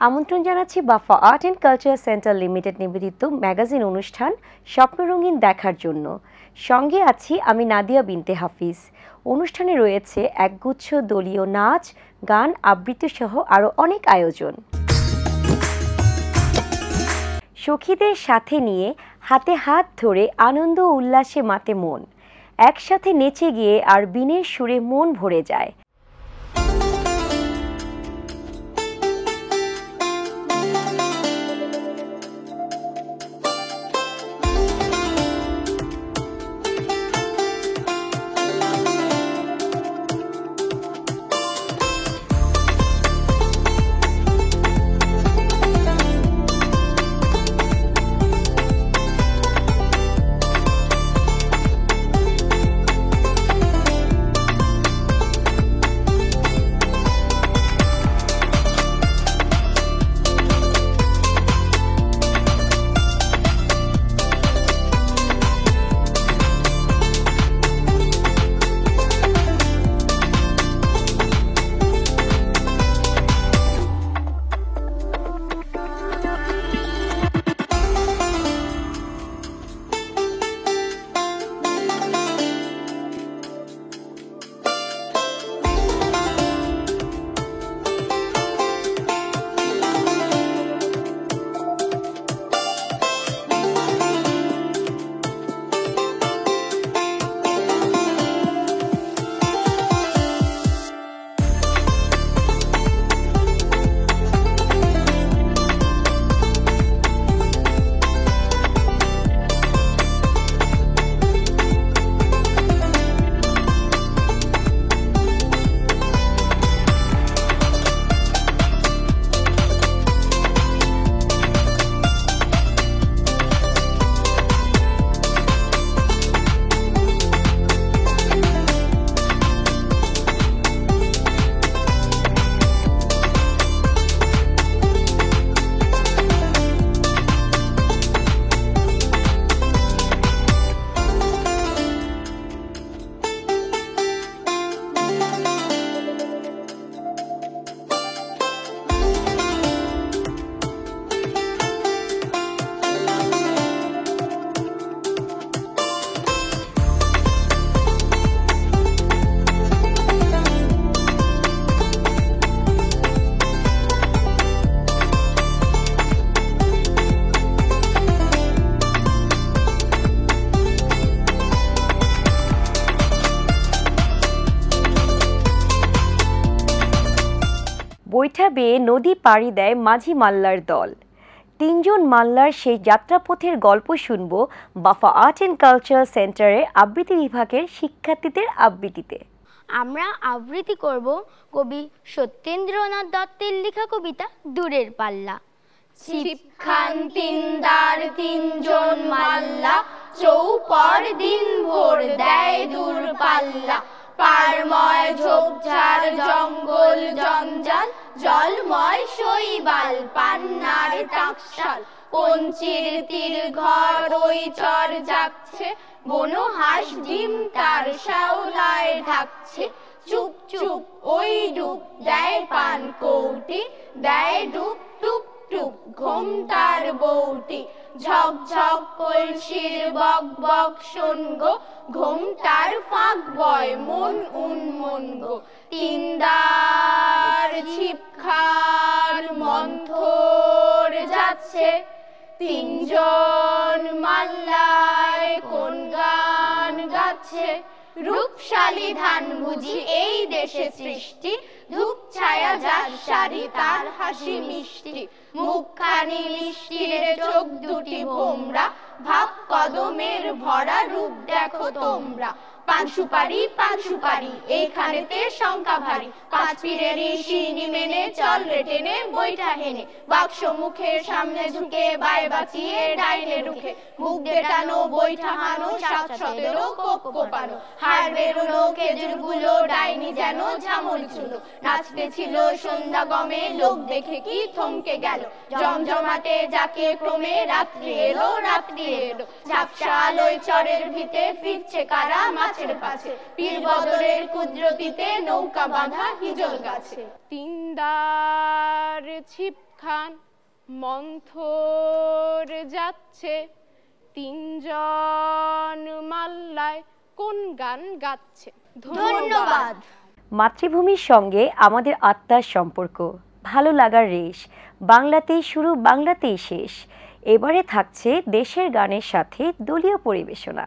আমন্ত্রণ জানাচ্ছি BAFA art and culture centre limited নিবেদিত ম্যাগাজিন অনুষ্ঠান স্বপ্নরঙিন দেখার জন্য। সঙ্গে আছি আমি নাদিয়া বিনতে হাফিজ। অনুষ্ঠানে রয়েছে একগুচ্ছ দলীয় নাচ, গান, আবৃত্তি সহ আরও অনেক আয়োজন। সখীদের সাথে নিয়ে হাতে হাত ধরে আনন্দ উল্লাসে মাতে মন, একসাথে নেচে গিয়ে আর বিনের সুরে মন ভরে যায়। বৈঠা বেয়ে নদী পাড়ি দেয় মাঝি মাল্লার দল। তিনজন মাল্লার সেই যাত্রাপথের গল্প শুনব বাফা আর্ট অ্যান্ড কালচার সেন্টারের আবৃত্তি বিভাগের শিক্ষার্থীদের আবৃত্তিতে। আমরা আবৃত্তি করব কবি সত্যেন্দ্রনাথ দত্তের লেখা কবিতা দূরের পাল্লা। ছিপখান তিনদার তিনজন মাল্লা, চৌপর দিন ভোর দেয় দূর পাল্লা। পারময় ঝোপঝাড় জঙ্গল জঞ্জাল, জলময় শৈবাল পান্নার টাকশাল। পঞ্চির তীর ঘর ওই চর যাচ্ছে, বনো হাঁস ডিম তার শ্যাওলায় ঢাকছে। চুপ চুপ ওই ডুব দেয় পান কৌটি, দেয় ডুব টুপ টুপ ঘোমটার বউটি। ঝক ঝক কলসির বক বক শোন গো, ঘোমটার ফাঁক বয় মন উন্মন গো। তিনদার ছিপখান মন্থর যাচ্ছে, তিনজন মাল্লায় কোন গান গাচ্ছে। রূপশালী ধান বুঝি এই দেশে সৃষ্টি, ধূপ ছায়া যার শাড়ি তার হাসি মিষ্টি। মুখখানি মিষ্টি রে চোখ দুটি ভোমরা, ভাব কদমের ভরা রূপ দেখো তোমরা। পান সুপারি এইখানেতে শঙ্কা ভারী, পাঁচ পীরেরই সিঁড়ি মেনে চল রে টেনে বৈঠা হেনে। বাক্স মুখের সামনে ঝুঁকে বায় বাঁচিয়ে ডাইনে রুখে, মুখ দেটানো বৈঠা হানো 7-17 কোপ কোপানো। হাড় বেরোনো খেজুর গুলো ডাইনি যেন ঝামল চুলো, নাচতে ছিল সন্ধ্যা গমে লোক দেখে কি থমকে গেল। জমজমাটে যাকে ক্রমে রাত্রি এলো ঝাপসা আলোয় চরের ভিতে ফিরছে কারা মাছের পাছে। পীর বদরের কুদরতিতে নৌকা বাঁধা হিজল গাছে। তিনদার ছিপখান মন্থর যাচ্ছে, তিনজন মাল্লায় কোন গান গাচ্ছে। ধন্যবাদ। মাতৃভূমির সঙ্গে আমাদের আত্মার সম্পর্ক, ভালো লাগার রেশ, বাংলাতেই শুরু বাংলাতেই শেষ। এবারে থাকছে দেশের গানের সাথে দলীয় পরিবেশনা।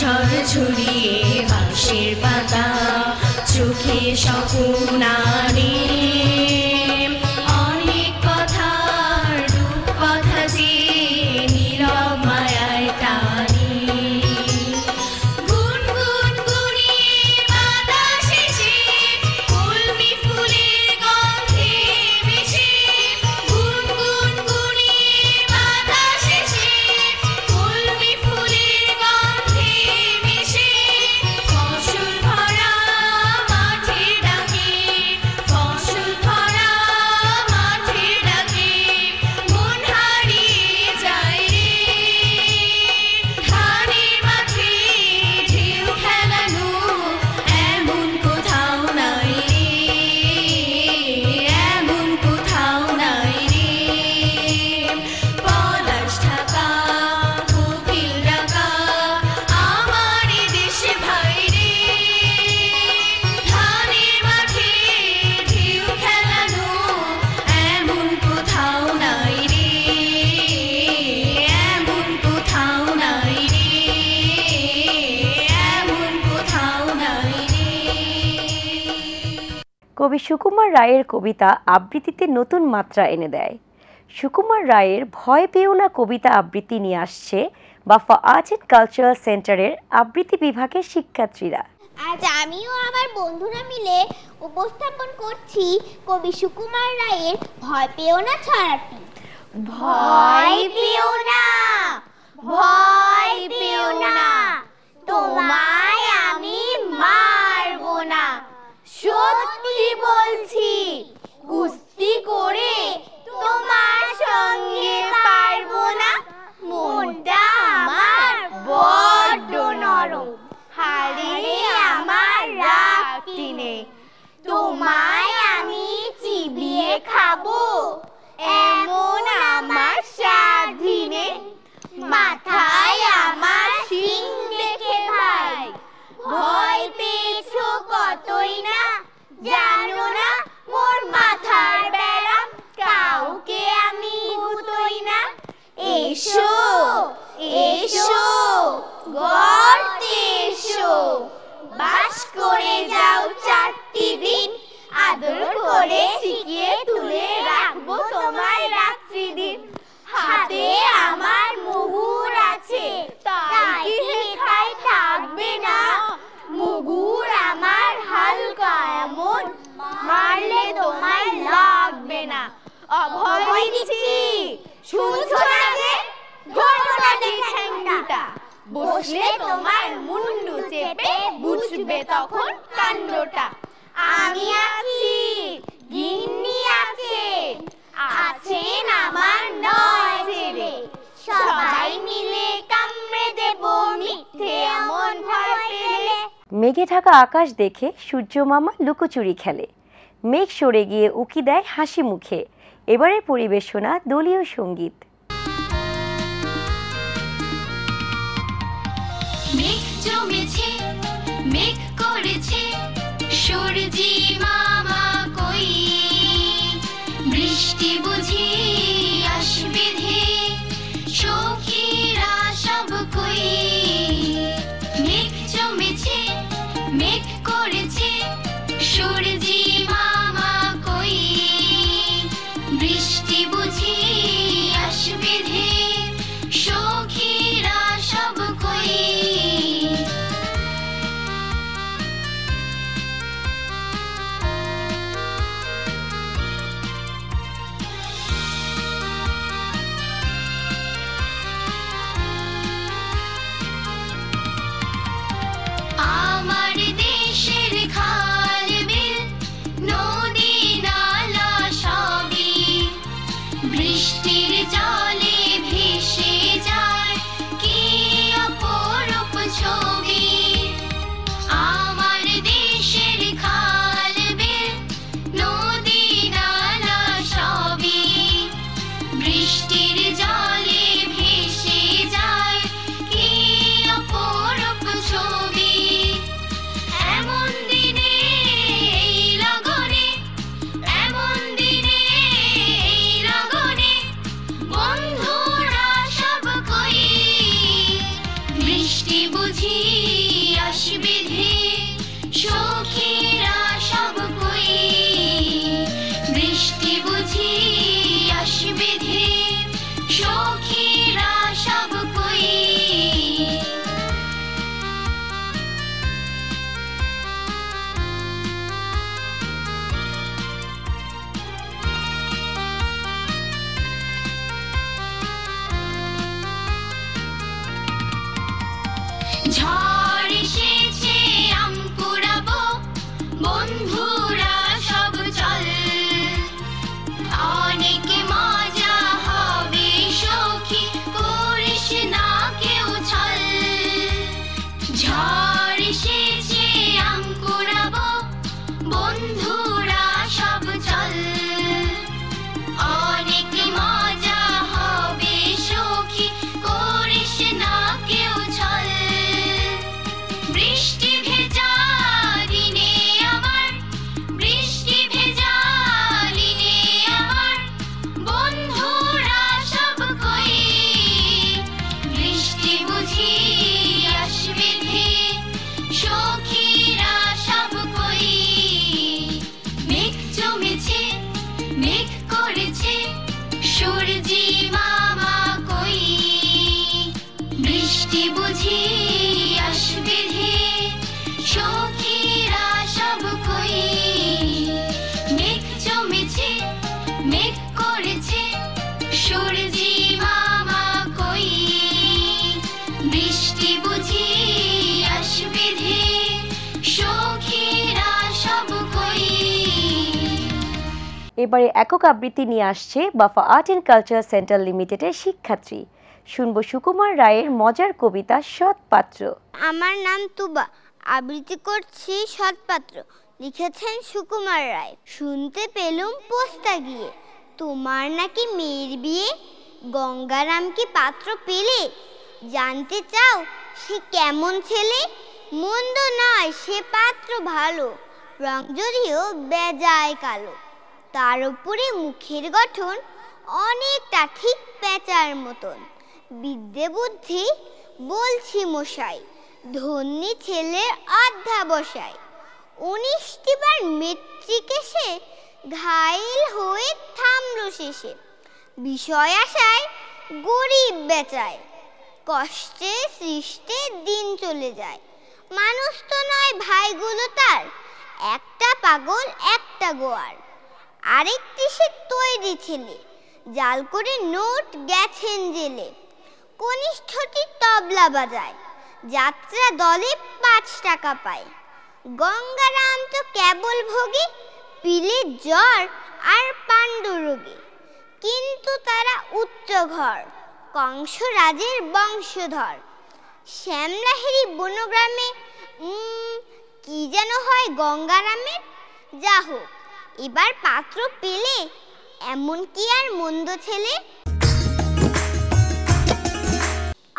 ঝড় ছড়িয়ে বাঁশের পাতা, চোখে স্বপ্ন আনে, অনেক কথার রূপ কথা যে নীরব মায়ায় টানে। গুনগুন গুনিয়ে বাতাস এসে কলমি ফুলের গন্ধে মিশে, গুনগুন গুনিয়ে বাতাস এসে কলমি ফুলের গন্ধে মিশে, ফসল ভরা মাঠে ডাকে, ফসল ভরা মাঠে ডাকে, মন হারিয়ে যায় রে। ধানের মাঠে ঢেউ খেলানো এমন কোথাও নাই রে, এমন কোথাও নাই রে। পলাশ ঢাকা কোকিল ডাকা আমার এ দেশে ভাই রে, ধানের মাঠে ঢেউ খেলানো এমন কোথাও নাই রে, এমন কোথাও নাই রে, এমন কোথাও নাই রে। কবি সুকুমার রায়ের কবিতা আবৃত্তিতে নতুন মাত্রা এনে দেয়। সুকুমার রায়ের ভয় পেও না কবিতা আবৃত্তি নিয়ে আসছে বাফা আর্ট অ্যান্ড কালচারাল সেন্টারের আবৃত্তি বিভাগের শিক্ষার্থীরা। আজ আমিও আমার বন্ধুরা মিলে উপস্থাপন করছি কবি সুকুমার রায়ের ভয় পেও না ছড়াটি। ভয় পেও না, ভয় পেও না, তোমায় আমি মারবো না। সত্যি বলছি, কুস্তি করে তোমার সঙ্গে পারবো না। মনটা আমার বড্ড নরম, হাড়ে আমার রাখতি নেই। তোমায় আমি চিবিয়ে খাবো এমন আমার স্বাধীনে। মাথায় আমার শিং দেখে ভাই ভয় পেয়েছো কতই না। জানো না মোর মাথার বেড়া কাউকে আমি গুতোই না। এসো এসো গর্তে এসো, বাস করে যাও 4টি দিন। আদর করে শিখিয়ে তুলে রাখবো তোমায় রাত্রি দিন। হাতে আমার বসলে তোমার মুন্ডু চেপে বুঝবে তখন কাণ্ডটা। আমি আছি, গিন্নি আছে, আছেন আমার 9 ছেলে, সবাই মিলে কামড়ে দেব মিথ্যে এমন ভয় পেলে। মেঘে ঢাকা আকাশ দেখে সূর্য মামা লুকোচুরি খেলে, মেঘ সরে গিয়ে উকি দেয় হাসি মুখে। এবারের পরিবেশনা দলীয় সঙ্গীত। মেঘ জমেছে, মেঘ করেছে, সূর্যি মামা কই, বৃষ্টি বুঝি আসবে ধে, সখীরা সব কই। মেঘ জমেছে, মেঘ করেছে, সূর্যি মামা কই, বৃষ্টি বুঝি আসবে ধে, সখীরা সব কই। আমার দেশের খাল বিল নদী নালা সবই বৃষ্টির জলে ভেসে যায়, কি অপরূপ ছবি। আমার দেশের খাল বিল নদী নালা সবই বৃষ্টির জলে ভেসে যায়, কি অপরূপ ছবি। এমন দিনে এই লগনে, এমন দিনে এই লগনে, বন্ধুরা সব কই, বৃষ্টি বুঝি আসবে ধে, সখীরা সব কই, বৃষ্টি বুঝি আসবে ধে, সখীরা সব কই। ঝড় এসেছে আম কুড়াবো, বন্ধুরা সব চল, অনেক মজা হবে সখী, করিস না কেউ ছল। ঝড় এসেছে আম কুড়াবো, বন্ধুরা সব চল, অনেক মজা হবে সখী, করিস না কেউ ছল। বৃষ্টি ভেজা দিনে আমার, বৃষ্টি ভেজা দিনে আমার, বন্ধুরা সব কই, বৃষ্টি বুঝি আসবে ধে, সখীরা সব কই। মেঘ জমেছে, মেঘ করেছে, সূর্যি মামা কই, বৃষ্টি বুঝি আসবে ধে, সখীরা সব কই। মেঘ জমেছে, মেঘ করেছে, সূর্যি মামা কই, বৃষ্টি বুঝি আসবে ধে, সখীরা সব কই। এবারে একক আবৃত্তি নিয়ে আসছে বাফা আর্ট অ্যান্ড কালচার সেন্টার লিমিটেডের শিক্ষার্থী। শুনব সুকুমার রায়ের মজার কবিতা সৎপাত্র। আমার নাম তুবা, আবৃত্তি করছি সৎপাত্র, লিখেছেন সুকুমার রায়। শুনতে পেলুম পোস্তা গিয়ে, তোমার নাকি মেয়ের বিয়ে, গঙ্গারাম কি পাত্র পেলে, জানতে চাও সে কেমন ছেলে, মন্দ নয় সে পাত্র ভালো, রং যদিও বেজায় কালো, তার উপরে মুখের গঠন অনেকটা ঠিক পেঁচার মতন, বিদ্যে বুদ্ধি বলছি মশাই, ধন্যী ছেলের অধ্যাবসায়, 19টি বার মেট্রিক এসে ঘায়েল হয়ে থামল শেষে, বিষয় আশায় গরিব বেচায়, কষ্টে সৃষ্টে দিন চলে যায়, মানুষ তো নয় ভাইগুলো তার, একটা পাগল একটা গোয়ার, আরেকটি সে তৈরি ছেলে, জাল করে নোট গেছেন জেলে, কনিষ্ঠটি তবলা বাজায়, যাত্রা দলে 5 টাকা পায়। গঙ্গারাম তো কেবল ভোগী, পিলের জ্বর আর পাণ্ডু রোগী। কিন্তু তারা উচ্চ ঘর, কংস রাজের বংশধর। শ্যামলাহেরি বনগ্রামে কি যেন হয় গঙ্গারামের। যা হোক, এবার পাত্র পেলে, এমন কি আর মন্দ ছেলে।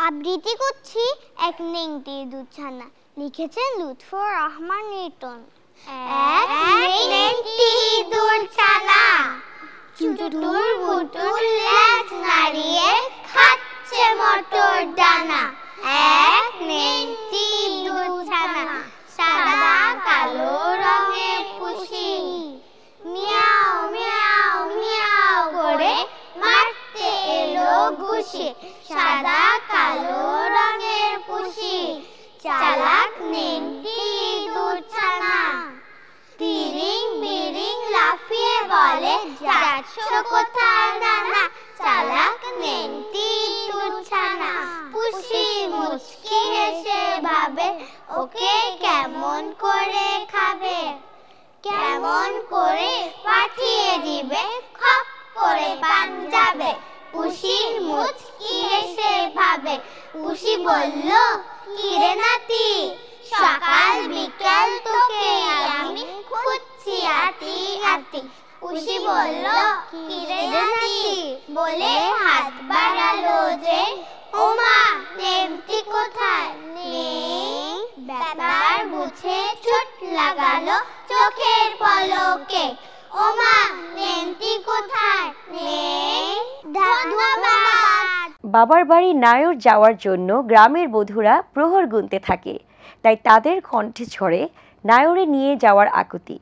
আবৃত্তি করছি এক নেংটির দুধছানা, লিখেছেন লুৎফর রহমান নিটন। এক নেংটির দুধছানা, চুটুর বুটুর লেজ নাড়িয়ে খাচ্ছে মটর দানা। এক নেংটির দুধছানা, সাদা কালো রঙের পুষি, মিয়াও মিয়াও মিয়াও করে মারতে এলো ঘুষি। সাদা কালো রঙের পুষি, চালাক নেংটি দুধছানা। তিরিং বিরিং লাফিয়ে বলে, যাচ্ছ কোথায় নানা। চালাক নেংটি দুধছানা, পুষি মুচকি হেসে ভাবে, ওকে কেমন করে খাবে। কেমন করে পাঠিয়ে দিবে, খপ করে পাঞ্জাবে। পুষি মুচকি হেসে ভাবে, পুষি বলল, কিরে নাতি, সকাল বিকাল তোকে আমি খুঁজছি আতি আতি। পুষি বলল, কিরে নাতি, বলে হাত বাড়ালো যে, ওমা নেংটি কোথায় নেই। ব্যাপার বুঝে চোট লাগালো চোখের পলকে, ওমা নেংটি কোথায় নেই। ধন্যবাদ। বাবার বাড়ি নায়র যাওয়ার জন্য গ্রামের বধূরা প্রহর গুনতে থাকে, তাই তাদের কণ্ঠে ছড়ে নায়রে নিয়ে যাওয়ার আকুতি।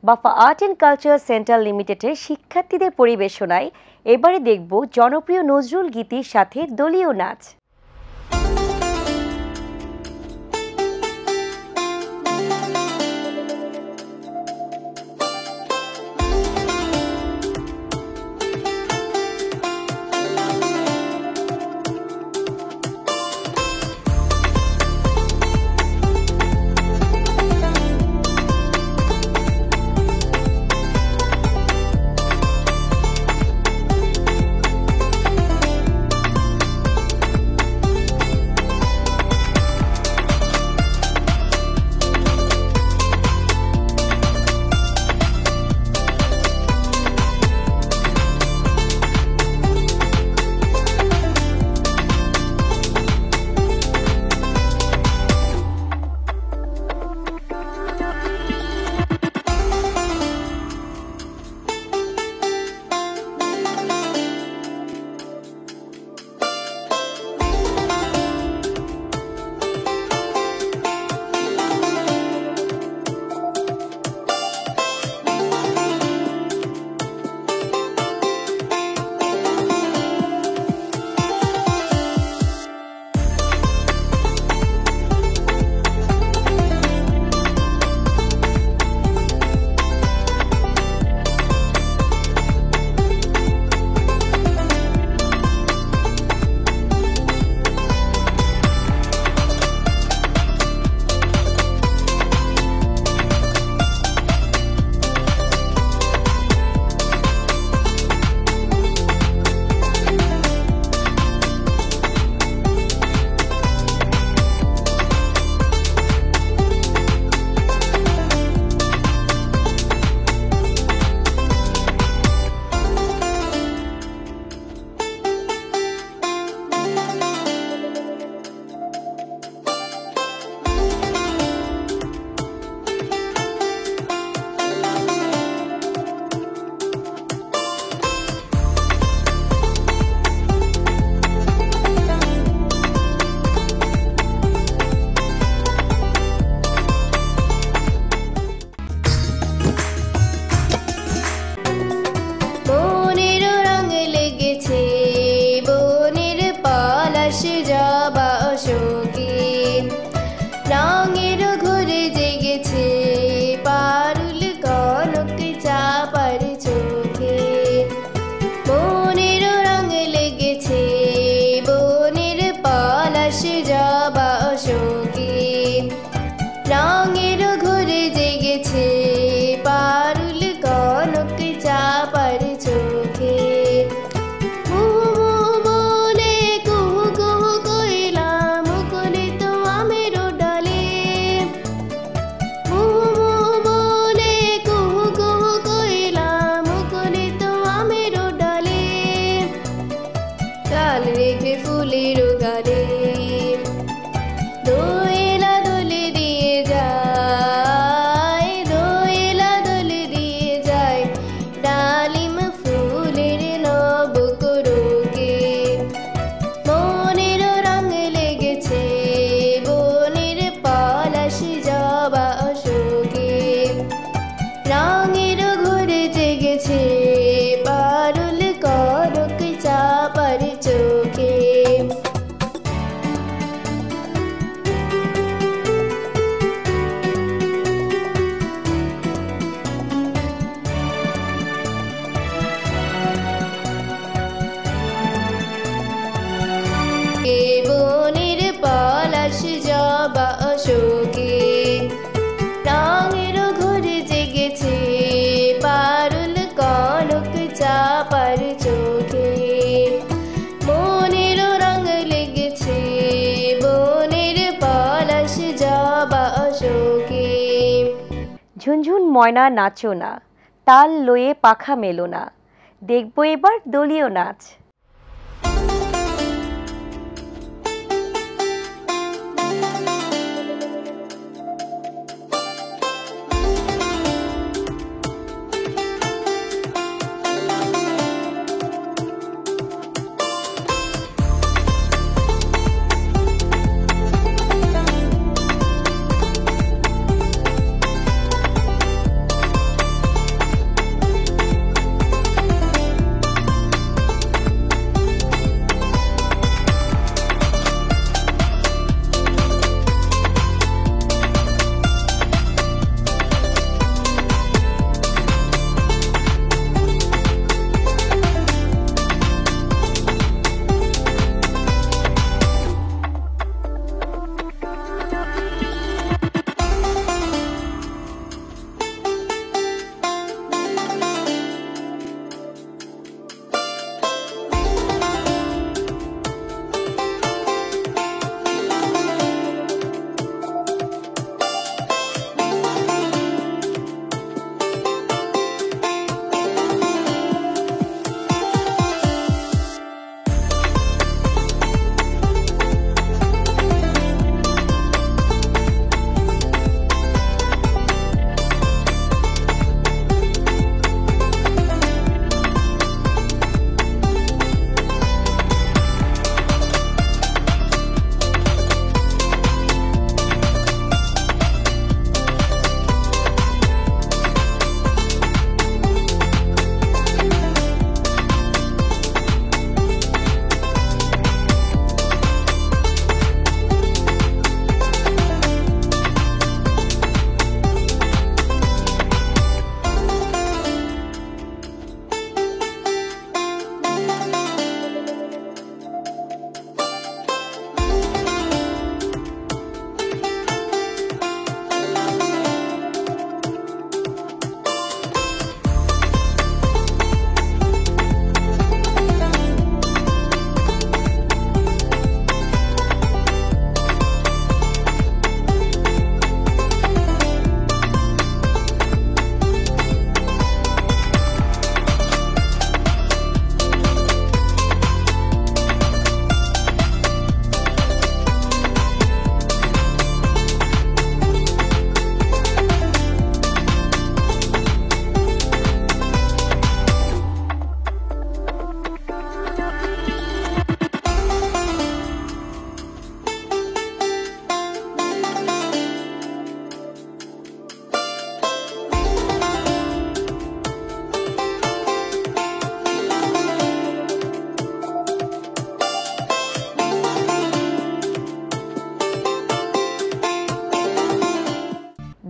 বাফা আর্ট অ্যান্ড কালচার সেন্টার লিমিটেডের শিক্ষার্থীদের পরিবেশনায় এবারে দেখব জনপ্রিয় নজরুল গীতির সাথে দলীয় নাচ। রঙের ঘরে জেগেছে পারুল কনক চাপার চোখে মনের রঙ লেগেছে বনের পলাশ জবা অশোকে রঙের ঘরে জেগেছে পারুল কনক চাপার চোখে বলে কুহু কুহু কইলাম মুকুলে তো আমের ডালে বলে কুহু কুহু কইলাম মুকুলে তো আমের ডালে কাল রেখে ফুলের গালে দোয়েলা দোলে দিয়ে যায় দোয়েলা দোলে দিয়ে যায় ডালিম ফুলের নব করোকে মনের রঙ লেগেছে বনের পলাশ জবা অশোকে রঙের ঘরে জেগেছে পারুল কনক চাপার চোখে বনের পলাশ জবা অশোকে রঙের ঘরে জেগেছে পারুল কনক চাপার চোখে মনের রঙ লেগেছে বনের পলাশ জবা অশোকে ঝুনঝুন ময়না নাচো না, তাল লয়ে পাখা মেলো না, দেখবো এবার দলীয় নাচ।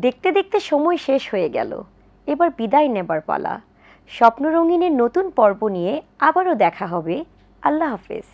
দেখতে দেখতে সময় শেষ হয়ে গেল, এবার বিদায় নেবার পালা। স্বপ্নরঙিনের নতুন পর্ব নিয়ে আবারও দেখা হবে। আল্লাহ হাফেজ।